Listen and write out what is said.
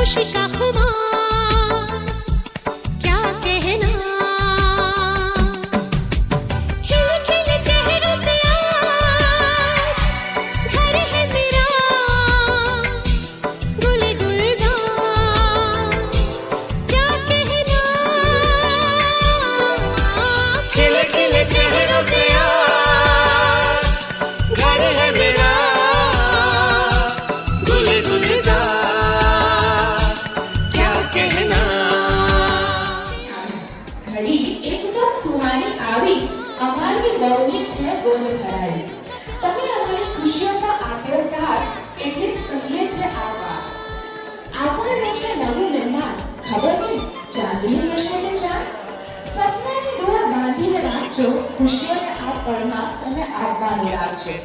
खुशी का खुमार क्या कहना। खिले खिले चेहरों से आज घर है मेरा गुले गुलजार क्या कहना। खिले खिले चेहरों से आज घर है मेरा गुले गुलजार क्या कहना। ઘડી એકદમ સુહાની આવી અમારી બહુની છે ગોલ ભરાઈ। તમે અમારી ખુશીઓમાં આપ્યો સાથ એટલે જ કહીએ છે આભાર। આવવાનું છે નવું મહેમાન ખબર નહીં ચાંદની હશે કે ચાંદ। સપનાની ડોર બાંધીને રાખજો ખુશીઓને આ પળમાં તમે આવવાનું રાખજો।